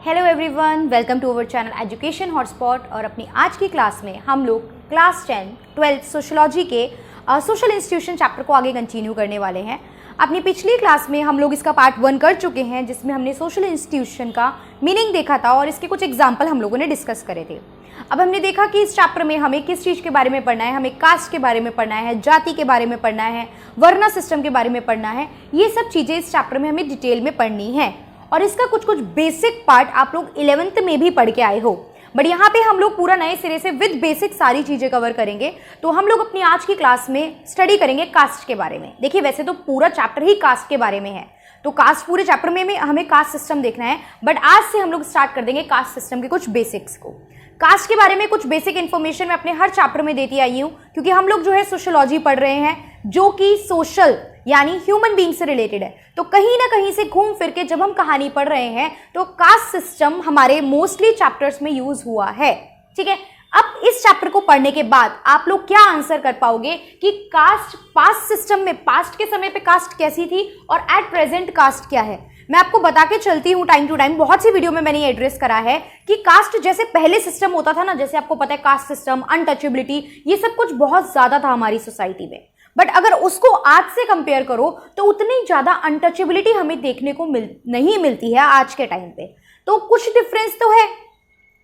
Hello everyone, welcome to our channel education hotspot. और अपनी आज की क्लास में हम लोग क्लास 10 12th सोशोलॉजी के सोशल इंस्टीट्यूशन चैप्टर को आगे कंटिन्यू करने वाले हैं। अपनी पिछली क्लास में हम लोग इसका पार्ट 1 कर चुके हैं, जिसमें हमने सोशल इंस्टीट्यूशन का मीनिंग देखा था और इसके कुछ एग्जाम्पल हम लोगों ने डिस्कस करे थे। अब हमने देखा कि इस चैप्टर में हमें किस चीज़ के बारे में पढ़ना है। हमें कास्ट के बारे में पढ़ना है, जाति के बारे में पढ़ना है, वर्ण सिस्टम के बारे में पढ़ना है। ये सब चीज़ें इस चैप्टर में हमें डिटेल में पढ़नी है और इसका कुछ बेसिक पार्ट आप लोग 11th में भी पढ़ के आए हो, बट यहाँ पे हम लोग पूरा नए सिरे से विद बेसिक सारी चीज़ें कवर करेंगे। तो हम लोग अपनी आज की क्लास में स्टडी करेंगे कास्ट के बारे में। देखिए, वैसे तो पूरा चैप्टर ही कास्ट के बारे में है, तो कास्ट पूरे चैप्टर में हमें कास्ट सिस्टम देखना है, बट आज से हम लोग स्टार्ट कर देंगे कास्ट सिस्टम के कुछ बेसिक्स को। कास्ट के बारे में कुछ बेसिक इन्फॉर्मेशन मैं अपने हर चैप्टर में देती आई हूँ, क्योंकि हम लोग जो है सोशोलॉजी पढ़ रहे हैं, जो कि सोशल यानी ह्यूमन बीइंग से रिलेटेड है। तो कहीं ना कहीं से घूम फिर के जब हम कहानी पढ़ रहे हैं तो कास्ट सिस्टम हमारे मोस्टली चैप्टर्स में यूज हुआ है। ठीक है, अब इस चैप्टर को पढ़ने के बाद आप लोग क्या आंसर कर पाओगे कि कास्ट पास्ट सिस्टम में, पास्ट के समय पे कास्ट कैसी थी और एट प्रेजेंट कास्ट क्या है। मैं आपको बता के चलती हूँ टाइम टू टाइम, बहुत सी वीडियो में मैंने ये एड्रेस करा है कि कास्ट जैसे पहले सिस्टम होता था ना, जैसे आपको पता है कास्ट सिस्टम, अनटचेबिलिटी, ये सब कुछ बहुत ज्यादा था हमारी सोसाइटी में। बट अगर उसको आज से कंपेयर करो तो उतनी ज्यादा अनटचेबिलिटी हमें देखने को नहीं मिलती है आज के टाइम पे। तो कुछ डिफरेंस तो है।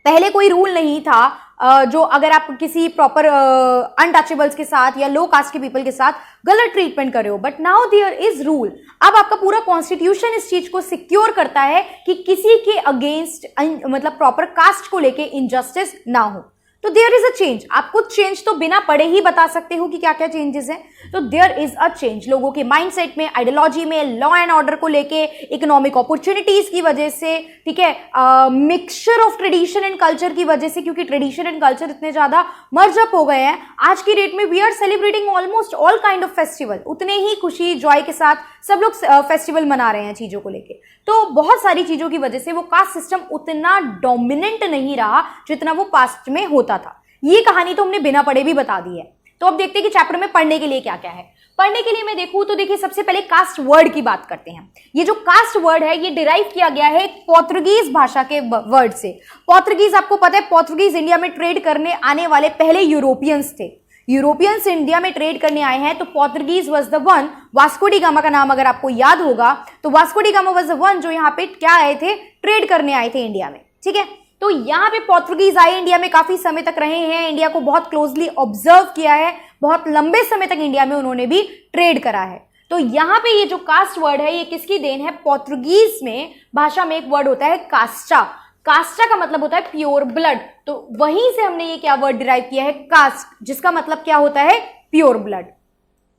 पहले कोई रूल नहीं था जो अगर आप किसी प्रॉपर अनटचेबल्स के साथ या लो कास्ट के पीपल के साथ गलत ट्रीटमेंट कर रहे हो, but now there is rule. अब आपका पूरा कॉन्स्टिट्यूशन इस चीज को सिक्योर करता है कि किसी के अगेंस्ट मतलब प्रॉपर कास्ट को लेके इनजस्टिस ना हो। तो देयर इज अ चेंज। आप कुछ चेंज तो बिना पढ़े ही बता सकते हो कि क्या क्या चेंजेस हैं। तो देयर इज अ चेंज लोगों के माइंडसेट में, आइडियोलॉजी में, लॉ एंड ऑर्डर को लेके, इकोनॉमिक अपॉर्चुनिटीज की वजह से, ठीक है, mixture of tradition and culture की वजह से, क्योंकि ट्रेडिशन एंड कल्चर इतने ज्यादा मर्ज अप हो गए हैं आज की डेट में। We are celebrating almost all kind of festival, उतने ही खुशी जॉय के साथ सब लोग फेस्टिवल मना रहे हैं चीजों को लेके। तो बहुत सारी चीजों की वजह से वो कास्ट सिस्टम उतना डोमिनेंट नहीं रहा जितना वो पास्ट में होता था। ये कहानी तो हमने बिना पढ़े भी बता दी है। तो अब देखते हैं कि चैप्टर में पढ़ने के लिए क्या क्या है। पढ़ने के लिए मैं देखूं तो देखिए, सबसे पहले कास्ट वर्ड की बात करते हैं। ये जो कास्ट वर्ड है ये डिराइव किया गया है पोर्तुगीज भाषा के वर्ड से। पोर्तुगीज, आपको पता है पोर्तुगीज इंडिया में ट्रेड करने आने वाले पहले यूरोपियंस थे। यूरोपियंस इंडिया में ट्रेड करने आए हैं तो Portuguese was the one. Vasco D gamma का नाम अगर आपको याद होगा तो Vasco D gamma was the one जो यहाँ पे क्या आए थे, ट्रेड करने आए थे इंडिया में। ठीक है, तो यहाँ पे पोर्तुगीज आए, इंडिया में काफी समय तक रहे हैं, इंडिया को बहुत क्लोजली ऑब्जर्व किया है, बहुत लंबे समय तक इंडिया में उन्होंने भी ट्रेड करा है। तो यहाँ पे ये जो कास्ट वर्ड है ये किसकी देन है? पोर्तुगीज में भाषा में एक वर्ड होता है कास्टा। कास्टा का मतलब होता है प्योर ब्लड। तो वहीं से हमने ये क्या वर्ड डिराइव किया है, कास्ट, जिसका मतलब क्या होता है? Pure blood.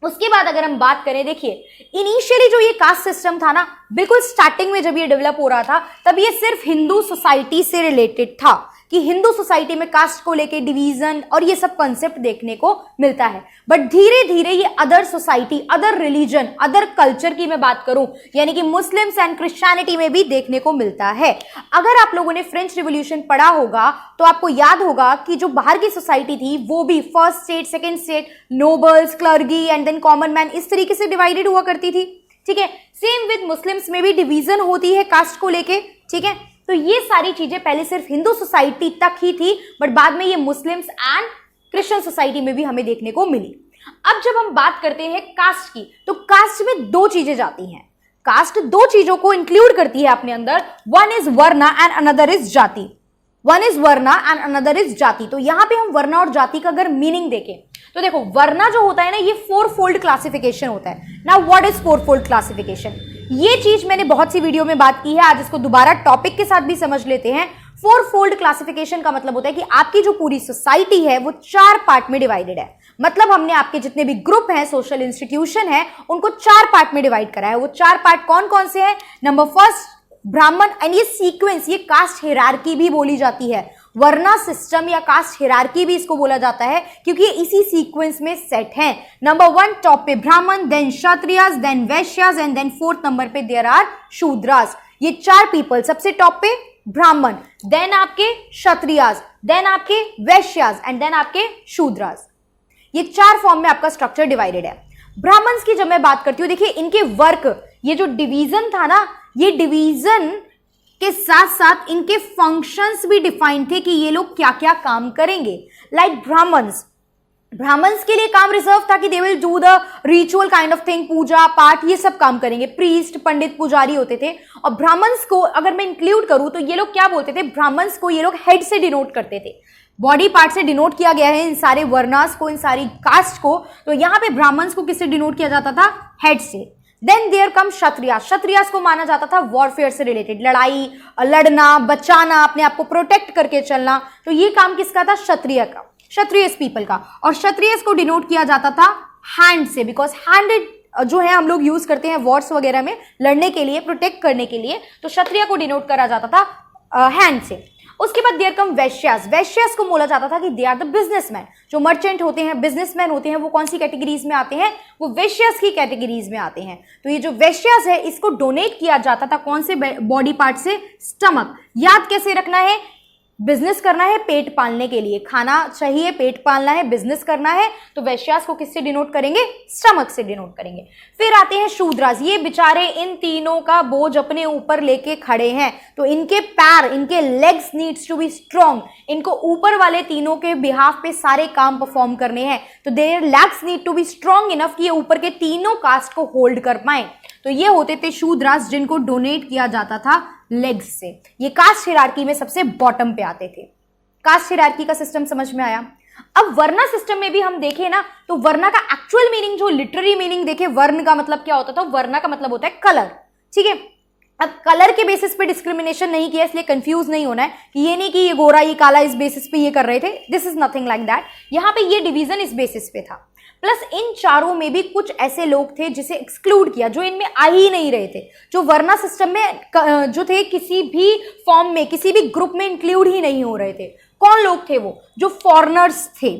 उसके बाद अगर हम बात करें, देखिए इनिशियली जो ये कास्ट सिस्टम था ना, बिल्कुल स्टार्टिंग में जब ये डेवलप हो रहा था तब ये सिर्फ हिंदू सोसाइटी से रिलेटेड था, कि हिंदू सोसाइटी में कास्ट को लेके डिवीजन और ये सब कॉन्सेप्ट देखने को मिलता है। बट धीरे धीरे ये other society, other religion, other culture की मैं बात करूं, यानी कि मुस्लिम्स एंड क्रिश्चियनिटी में भी देखने को मिलता है। अगर आप लोगों ने फ्रेंच रिवॉल्यूशन पढ़ा होगा तो आपको याद होगा कि जो बाहर की सोसाइटी थी वो भी first state, second state, nobles, clergy and then common man, इस तरीके से डिवाइडेड हुआ करती थी। ठीक है, सेम विद मुस्लिम्स में भी डिवीजन होती है कास्ट को लेके। ठीक है, तो ये सारी चीजें पहले सिर्फ हिंदू सोसाइटी तक ही थी, बट बाद में ये मुस्लिम्स एंड क्रिश्चियन सोसाइटी में भी हमें देखने को मिली। अब जब हम बात करते हैं कास्ट की, तो कास्ट में दो चीजें जाती हैं। कास्ट दो चीजों को इंक्लूड करती है अपने अंदर, one is varna and another is jati. One is varna and another is jati. तो यहां पे हम वर्ना और जाति का अगर मीनिंग देखें तो देखो, वर्ना जो होता है ना, ये 4-fold क्लासिफिकेशन होता है। Now what is 4-fold classification? ये चीज मैंने बहुत सी वीडियो में बात की है, आज इसको दोबारा टॉपिक के साथ भी समझ लेते हैं। 4-fold क्लासिफिकेशन का मतलब होता है कि आपकी जो पूरी सोसाइटी है वो 4 पार्ट में डिवाइडेड है। मतलब हमने आपके जितने भी ग्रुप हैं, सोशल इंस्टीट्यूशन है, उनको 4 पार्ट में डिवाइड करा है। वो 4 पार्ट कौन कौन से हैं? नंबर फर्स्ट ब्राह्मण, एंड ये सीक्वेंस, ये कास्ट हिरार्की भी बोली जाती है। वर्ना सिस्टम या कास्ट हिरार्की भी इसको बोला जाता है, क्योंकि ये इसी सीक्वेंस में सेट है। नंबर 1 टॉप पे Brahman, then Kshatriyas, then Vaishyas and then 4th number पे देयर आर शूद्रास। ये 4 पीपल, सबसे टॉप पे ब्राह्मण, देन आपके क्षत्रियस, देन आपके वैश्यास एंड देन आपके शूद्रास। ये 4 फॉर्म में आपका स्ट्रक्चर डिवाइडेड है। ब्राह्मण्स की जब मैं बात करती हूँ, देखिए इनके वर्क, ये जो डिवीजन था ना, ये डिवीजन के साथ साथ इनके फंक्शंस भी डिफाइन थे कि ये लोग क्या क्या काम करेंगे। लाइक ब्राह्मण्स के लिए काम रिजर्व था कि they will do the ritual kind of thing, puja पाठ ये सब काम करेंगे। प्रीस्ट, पंडित, पुजारी होते थे। और ब्राह्मण्स को अगर मैं इंक्लूड करूं तो ये लोग क्या बोलते थे, ब्राह्मण्स को ये लोग हेड से डिनोट करते थे, बॉडी पार्ट से डिनोट किया गया है इन सारे वर्णास को, इन सारी कास्ट को। तो यहां पे ब्राह्मण्स को किससे डिनोट किया जाता था, हेड से। Then there come Kshatriyas, Kshatriyas को माना जाता था वॉरफेयर से रिलेटेड, लड़ाई लड़ना, बचाना, अपने आप को प्रोटेक्ट करके चलना। तो ये काम किसका था, क्षत्रिय का, क्षत्रियस पीपल का। और क्षत्रियस को डिनोट किया जाता था हैंड से, बिकॉज हैंडेड जो है हम लोग यूज करते हैं वॉर्स वगैरह में लड़ने के लिए, प्रोटेक्ट करने के लिए। तो क्षत्रिय को डिनोट करा जाता था हैंड से। उसके बाद देयर कम वैश्यास, वैश्यास को बोला जाता था कि दे आर द बिजनेसमैन, जो मर्चेंट होते हैं, बिजनेसमैन होते हैं, वो कौन सी कैटेगरीज में आते हैं, वो वैश्यास की कैटेगरीज में आते हैं। तो ये जो वैश्यास है इसको डोनेट किया जाता था कौन से बॉडी पार्ट से, स्टमक। याद कैसे रखना है, बिजनेस करना है पेट पालने के लिए, खाना चाहिए, पेट पालना है, बिजनेस करना है, तो वैश्यास को किससे डिनोट करेंगे, स्टमक से डिनोट करेंगे। फिर आते हैं शूद्रास, ये बेचारे इन तीनों का बोझ अपने ऊपर लेके खड़े हैं, तो इनके पैर, इनके legs needs to be strong, इनको ऊपर वाले तीनों के बिहाफ पे सारे काम परफॉर्म करने हैं। तो their legs need to be strong enough कि ये ऊपर के तीनों कास्ट को होल्ड कर पाए। तो ये होते थे शूद्रास, जिनको डोनेट किया जाता था लेग्स से। ये कास्ट हिरार्की में सबसे बॉटम पे आते थे। कास्ट हिरार्की का सिस्टम समझ में आया। अब वर्ना सिस्टम में भी हम देखें ना, तो वर्ना का एक्चुअल मीनिंग, जो लिटरेरी मीनिंग देखे, वर्ण का मतलब क्या होता था, वर्ना का मतलब होता है कलर, ठीक है। अब कलर के बेसिस पे डिस्क्रिमिनेशन नहीं किया, इसलिए कंफ्यूज नहीं होना है कि ये नहीं कि ये गोरा ये काला इस बेसिस पे ये कर रहे थे, this is nothing like that. यहां पे ये डिवीजन इस बेसिस पे था। प्लस इन चारों में भी कुछ ऐसे लोग थे जिसे एक्सक्लूड किया, जो इनमें आ ही नहीं रहे थे, जो वर्ना सिस्टम में जो थे किसी भी फॉर्म में, किसी भी ग्रुप में इंक्लूड ही नहीं हो रहे थे। कौन लोग थे वो, जो फॉरेनर्स थे,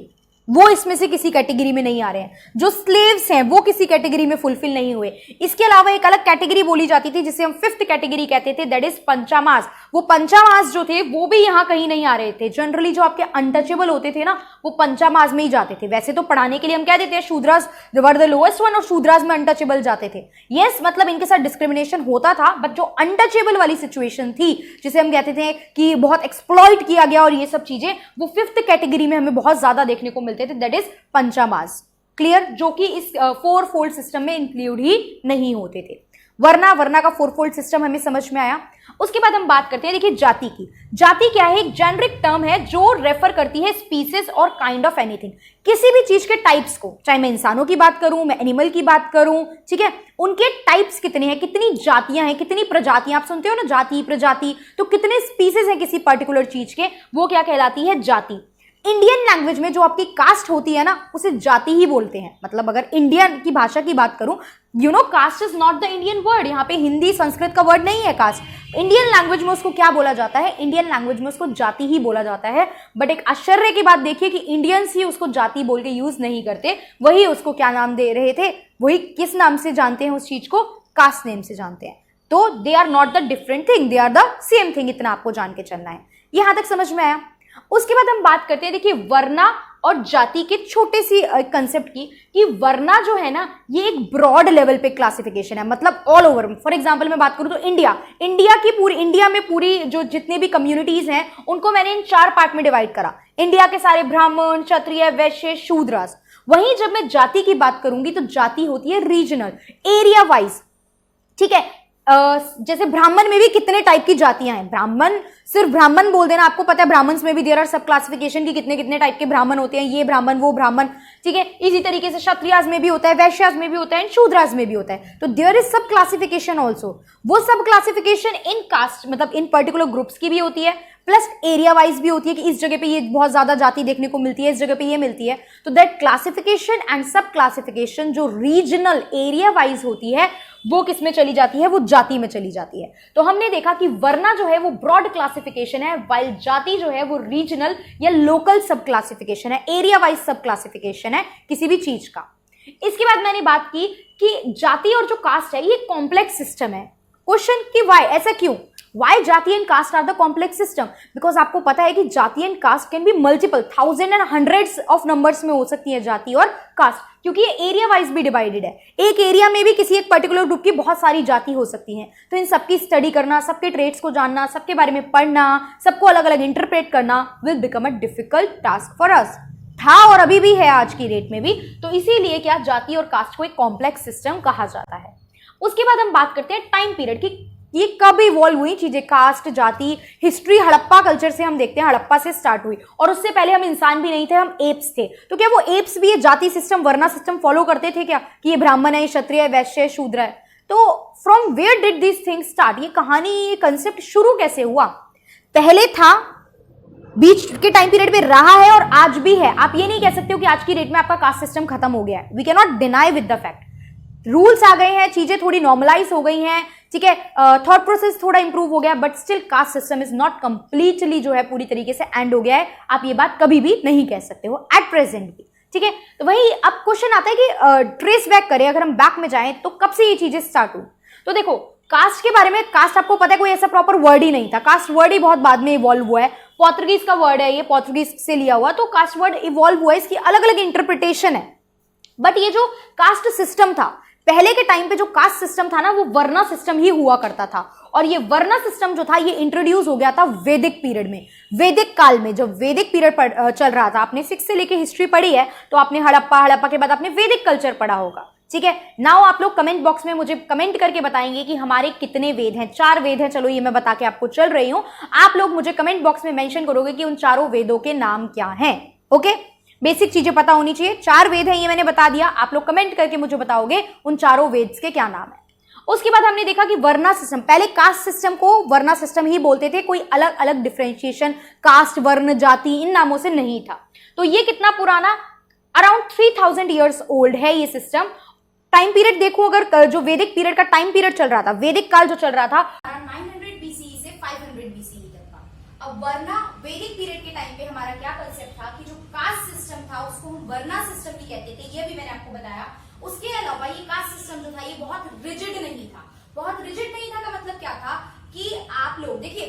वो इसमें से किसी कैटेगरी में नहीं आ रहे हैं। जो स्लेव्स हैं वो किसी कैटेगरी में फुलफिल नहीं हुए। इसके अलावा एक अलग कैटेगरी बोली जाती थी जिसे हम फिफ्थ कैटेगरी कहते थे, दैट इज पंचामास। वो पंचामास जो थे वो भी यहाँ कहीं नहीं आ रहे थे। जनरली जो आपके अनटचेबल होते थे ना, वो पंचामास में ही जाते थे। वैसे तो पढ़ाने के लिए हम कह देते हैं Shudras were the lowest one, और शूद्रास में अनटचेबल जाते थे। यस, मतलब इनके साथ डिस्क्रिमिनेशन होता था, बट जो अनटचेबल वाली सिचुएशन थी, जिसे हम कहते थे कि बहुत एक्सप्लॉइट किया गया और ये सब चीजें, वो फिफ्थ कैटेगरी में हमें बहुत ज्यादा देखने को मिलते थे, दैट इज पंचामास। क्लियर, जो कि इस फोर फोल्ड सिस्टम में इंक्लूड ही नहीं होते थे। वर्ना का फोर फोल्ड सिस्टम हमें समझ में आया। उसके बाद हम बात करते हैं, देखिए जाति की। जाति क्या है, एक जेनरिक टर्म है जो रेफर करती है स्पीसीज और काइंड ऑफ एनीथिंग, किसी भी चीज के टाइप्स को, चाहे मैं इंसानों की बात करूं, मैं एनिमल की बात करूं, ठीक है, उनके टाइप्स कितने हैं, कितनी जातियां हैं, कितनी प्रजातियां। आप सुनते हो ना जाति प्रजाति, तो कितने स्पीसीज हैं किसी पर्टिकुलर चीज के, वो क्या कहलाती है, जाति। इंडियन लैंग्वेज में जो आपकी कास्ट होती है ना, उसे जाति ही बोलते हैं। मतलब अगर इंडियन की भाषा की बात करूं, you know caste is not the Indian word, यहाँ पे हिंदी संस्कृत का वर्ड नहीं है कास्ट। इंडियन लैंग्वेज में उसको क्या बोला जाता है, इंडियन लैंग्वेज में उसको जाति ही बोला जाता है। बट एक आश्चर्य की बात देखिए कि इंडियंस ही उसको जाति बोल के यूज नहीं करते, वही उसको क्या नाम दे रहे थे, वही किस नाम से जानते हैं उस चीज को, कास्ट नेम से जानते हैं। तो they are not the different thing, they are the same thing, इतना आपको जान के चलना है। यहां तक समझ में आया। उसके बाद हम बात करते हैं, देखिए वर्ना और जाति के छोटे सी कंसेप्ट की, कि वर्ना जो है ना, ये एक ब्रॉड लेवल पे क्लासिफिकेशन है, मतलब ऑल ओवर। फॉर एग्जांपल मैं बात करूं तो इंडिया में पूरी जो जितने भी कम्युनिटीज हैं, उनको मैंने इन 4 पार्ट में डिवाइड करा। इंडिया के सारे ब्राह्मण, क्षत्रिय, वैश्य, शूद्रास। वहीं जब मैं जाति की बात करूंगी तो जाति होती है रीजनल, एरिया वाइज, ठीक है। जैसे ब्राह्मण में भी कितने टाइप की जातियां हैं, ब्राह्मण सिर्फ ब्राह्मण बोल देना, आपको पता है ब्राह्मण्स में भी देयर आर सब क्लासिफिकेशन की कितने कितने टाइप के ब्राह्मण होते हैं, ये ब्राह्मण वो ब्राह्मण, ठीक है। इसी तरीके से क्षत्रियास में भी होता है, वैश्यास में भी होता है, शूद्रास में भी होता है। तो देयर इज सब क्लासिफिकेशन ऑल्सो। वो सब क्लासिफिकेशन इन कास्ट, मतलब इन पर्टिकुलर ग्रुप्स की भी होती है, प्लस एरिया वाइज भी होती है कि इस जगह पे ये बहुत ज्यादा जाति देखने को मिलती है, इस जगह पे ये मिलती है। तो दैट क्लासिफिकेशन एंड सब क्लासिफिकेशन जो रीजनल एरिया वाइज होती है, वो किस में चली जाती है, वो जाति में चली जाती है। तो हमने देखा कि वर्ना जो है वो ब्रॉड क्लासिफिकेशन है, वाइल जाति जो है वो रीजनल या लोकल सब क्लासिफिकेशन है, एरिया वाइज सब क्लासिफिकेशन है किसी भी चीज का। इसके बाद मैंने बात की कि जाति और जो कास्ट है ये कॉम्प्लेक्स सिस्टम है। क्वेश्चन कि वाई, ऐसा क्यों? वाई जाति and caste are the complex system? Because आपको पता है कि जाति and caste can be multiple, 1000 and hundreds of numbers में हो सकती है जाति और कास्ट, क्योंकि ये एरिया वाइज भी डिवाइडेड है। एक एरिया में भी किसी एक पर्टिकुलर ग्रुप की बहुत सारी जाति हो सकती है। तो इन सबकी स्टडी करना, सबके ट्रेड्स को जानना, सबके बारे में पढ़ना, सबको अलग अलग इंटरप्रेट करना will become a difficult task for us. था और अभी भी है आज की डेट में भी। तो इसीलिए क्या जाति और कास्ट को एक कॉम्प्लेक्स सिस्टम कहा जाता है। उसके बाद हम बात करते हैं टाइम पीरियड की, ये कब इवॉल्व हुई चीजें, कास्ट, जाति, हिस्ट्री हड़प्पा कल्चर से हम देखते हैं, हड़प्पा से स्टार्ट हुई, और उससे पहले हम इंसान भी नहीं थे, हम एप्स थे। तो क्या वो एप्स भी ये जाति सिस्टम, वर्ना सिस्टम फॉलो करते थे क्या, कि ये ब्राह्मण है, क्षत्रिय है, वैश्य है, शूद्र है? तो from where did this things start, ये कहानी, ये कंसेप्ट शुरू कैसे हुआ? पहले था, बीच के टाइम पीरियड में रहा है और आज भी है। आप ये नहीं कह सकते हो कि आज की डेट में आपका कास्ट सिस्टम खत्म हो गया है। We can not deny with the fact. Rules आ गए हैं, चीजें थोड़ी नॉर्मलाइज हो गई हैं, ठीक है, थॉट प्रोसेस थोड़ा इंप्रूव हो गया, but still caste system is not completely जो है पूरी तरीके से एंड हो गया है। आप ये बात कभी भी नहीं कह सकते हो एट प्रेजेंट भी, ठीक है। तो वही अब क्वेश्चन आता है कि ट्रेस बैक करें, अगर हम बैक में जाएं तो कब से ये चीजें स्टार्ट हुई? तो देखो, कास्ट के बारे में, कास्ट आपको पता है कोई ऐसा प्रॉपर वर्ड ही नहीं था, कास्ट वर्ड ही बहुत बाद में इवॉल्व हुआ है। पोर्तुगीज का वर्ड है ये, पोर्तुगीज से लिया हुआ, तो कास्ट वर्ड इवॉल्व हुआ है, इसकी अलग अलग इंटरप्रिटेशन है। बट ये जो कास्ट सिस्टम था पहले के टाइम पे, जो कास्ट सिस्टम था ना, वो वर्ना सिस्टम ही हुआ करता था। और ये वर्ना सिस्टम जो था ये इंट्रोड्यूस हो गया था वैदिक पीरियड में, वैदिक काल में। जब वैदिक पीरियड चल रहा था, आपने 6 से लेके हिस्ट्री पढ़ी है, तो आपने हड़प्पा के बाद आपने वैदिक कल्चर पढ़ा होगा, ठीक है। नाउ आप लोग कमेंट बॉक्स में मुझे कमेंट करके बताएंगे कि हमारे कितने वेद हैं। 4 वेद हैं, चलो ये मैं बता के आपको चल रही हूं। आप लोग मुझे कमेंट बॉक्स में मेंशन करोगे कि उन चारों वेदों के नाम क्या हैं। ओके, बेसिक चीजें पता होनी चाहिए। 4 वेद हैं, ये मैंने बता दिया। आप लोग कमेंट करके मुझे बताओगे उन चारों वेद्स के क्या नाम है। उसके बाद हमने देखा कि वर्ना सिस्टम, पहले कास्ट सिस्टम को वर्ना सिस्टम ही बोलते थे, कोई अलग अलग डिफरेंशिएशन कास्ट, वर्ण, जाति इन नामों से नहीं था। तो ये कितना पुराना, अराउंड 3000 ईयर्स ओल्ड है ये सिस्टम। टाइम पीरियड देखो, अगर जो वैदिक पीरियड का टाइम पीरियड चल रहा था, वैदिक काल जो चल रहा था 900 BCE से 500 BCE तक का। अब वर्ना वैदिक पीरियड के टाइम पे हमारा क्या कंसेप्ट था कि जो कास्ट सिस्टम था उसको हम वर्ना सिस्टम भी कहते थे, ये भी मैंने आपको बताया। उसके अलावा ये कास्ट सिस्टम जो था ये बहुत रिजिड नहीं था। बहुत रिजिड नहीं था का मतलब क्या था कि आप लोग देखिए,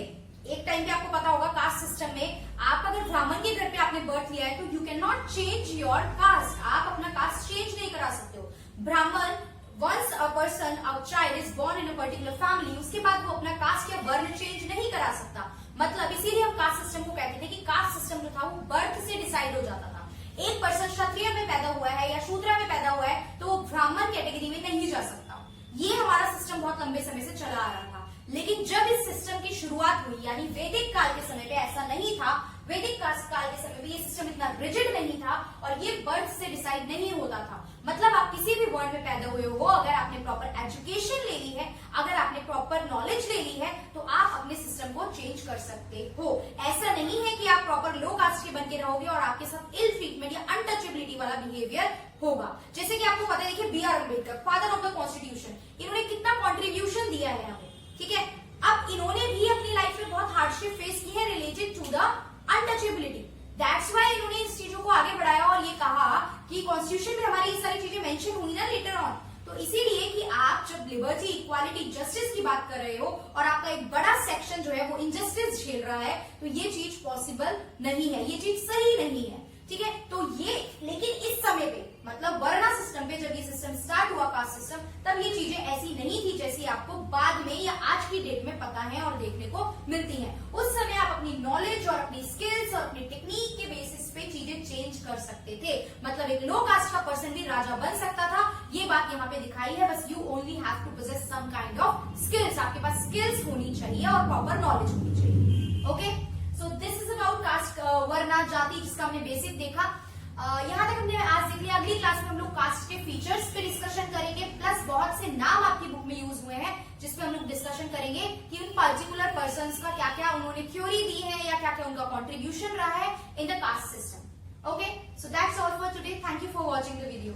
एक टाइम पे आपको पता होगा कास्ट सिस्टम में, आप अगर ब्राह्मण के घर पे आपने बर्थ लिया है तो you can not change your caste, आप अपना कास्ट चेंज नहीं करा सकते हो। Brahmin, once a person, a child is born in a particular family, उसके बाद वो अपना कास्ट या वर्ण चेंज नहीं करा सकता। मतलब इसीलिए हम कास्ट सिस्टम को कहते थे कि कास्ट सिस्टम जो था वो बर्थ से डिसाइड हो जाता था। एक पर्सन क्षत्रिय में पैदा हुआ है या शूद्र में पैदा हुआ है तो वो ब्राह्मण कैटेगरी में नहीं जा सकता। ये हमारा सिस्टम बहुत लंबे समय से चला आ रहा था। लेकिन जब इस सिस्टम की शुरुआत हुई, यानी वैदिक काल के समय पे ऐसा नहीं था। वैदिक काल के समय में ये सिस्टम इतना रिजिड नहीं था और ये बर्थ से डिसाइड नहीं होता था। मतलब आप किसी भी वर्ल्ड में पैदा हुए हो, अगर आपने प्रॉपर एजुकेशन ले ली है, अगर आपने प्रॉपर नॉलेज ले ली है, तो आप अपने सिस्टम को चेंज कर सकते हो। ऐसा नहीं है कि आप प्रॉपर लो कास्ट के बन के रहोगे और आपके साथ इल ट्रीटमेंट या अनटचेबिलिटी वाला बिहेवियर होगा। जैसे कि आपको पता है, देखिए B R Ambedkar, father of the constitution, इन्होंने कितना कॉन्ट्रीब्यूशन दिया है हमें, ठीक है। अब इन्होंने भी अपनी लाइफ में बहुत हार्डशिप फेस की है related to the untouchability. That's why इन्होंने इस चीजों को आगे बढ़ाया और ये कहा कि कॉन्स्टिट्यूशन में हमारी ये सारी चीजें मेंशन हुई ना लेटर ऑन, तो इसीलिए कि आप जब लिबर्टी, इक्वालिटी, जस्टिस की बात कर रहे हो और आपका एक बड़ा सेक्शन जो है वो इनजस्टिस झेल रहा है, तो ये चीज पॉसिबल नहीं है, ये चीज सही नहीं है, ठीक है। तो ये, लेकिन इस समय पे, मतलब वर्ना सिस्टम पे जब ये सिस्टम स्टार्ट हुआ, कास्ट सिस्टम, तब ये चीजें ऐसी नहीं थी जैसी आपको बाद में या आज की डेट में पता है और देखने को मिलती हैं। उस समय आप अपनी नॉलेज और अपनी स्किल्स और अपनी टेक्निक के बेसिस पे चीजें चेंज कर सकते थे। मतलब एक लो कास्ट का पर्सन भी राजा बन सकता था, ये बात यहाँ पे दिखाई है। बस you only have to possess some kind of skills, आपके पास स्किल्स होनी चाहिए और प्रॉपर नॉलेज होनी चाहिए। Okay, so this is about caste, varna, jati, जिसका हमने बेसिक देखा। यहाँ तक हमने आज देख लिया। अगली क्लास में हम लोग कास्ट के फीचर्स पे डिस्कशन करेंगे, प्लस बहुत से नाम आपकी बुक में यूज हुए हैं जिसपे हम लोग डिस्कशन करेंगे कि उन पर्टिकुलर पर्संस का क्या क्या उन्होंने थ्योरी दी है या क्या क्या उनका कॉन्ट्रीब्यूशन रहा है in the caste system. Okay, so that's all for today. Thank you for watching the video.